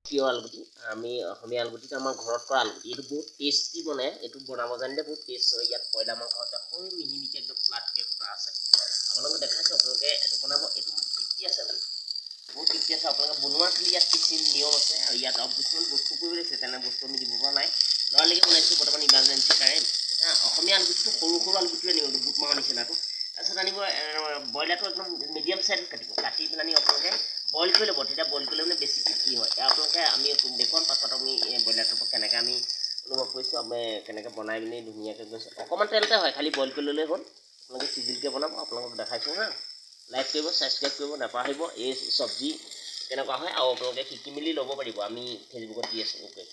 প্ৰিয় আলুগুটি আমি অসমীয়া আলুগুটিটো আমাৰ ঘৰত কৰা আলুগুটি এইটো বহুত টেষ্টি বনে এইটো বনাব জানিলে বহুত টেষ্ট হয় ইয়াত কয়লা মাংস আছে সৰু মিহি মিহি একদম ফ্লাটকৈ কুটা আছে আপোনালোকে দেখাইছোঁ আপোনালোকে এইটো বনাব এইটো তৃপ্তি আছে মানে বহুত তৃপ্তি আছে আপোনালোকে বনোৱা খালি ইয়াত কিছু নিয়ম আছে আৰু ইয়াত কিছুমান বস্তু কৰিব লাগিছে তেনে বস্তু আমি দিব পৰা নাই ল'ৰালৈকে বনাইছোঁ বৰ্তমান ইমাৰ্জেঞ্চি কাৰেণ্ট অসমীয়া আলুগুটিটো সৰু সৰু আলুগুটিৰে নিব বুট মাহৰ নিচিনাটো তাৰপিছত আনিব ব্ৰইলাৰটো একদম মিডিয়াম চাইজত কাটি পেলাই আপোনালোকে বইল কৰি ল'ব তেতিয়া বইল কৰিলে মানে বেছি তৃপ্তি হয় আপোনালোকে আমি দেখুৱাম পাছত আমি ব্ৰইলাৰটোৰ পৰা কেনেকৈ আমি অনুভৱ কৰিছোঁ আমি কেনেকৈ বনাই পিনি ধুনীয়াকৈ গৈছোঁ অকণমান তেলতে হয় খালি বইল কৰি ল'লেই হ'ল আপোনালোকে চিজিলকৈ বনাব আপোনালোকক দেখাইছোঁ হা লাইক কৰিব ছাবস্ক্ৰাইব কৰিব নাপাহৰিব এই চব্জি কেনেকুৱা হয় আৰু আপোনালোকে শিকি মেলি ল'ব পাৰিব আমি ফেচবুকত দি আছোঁ অ'কে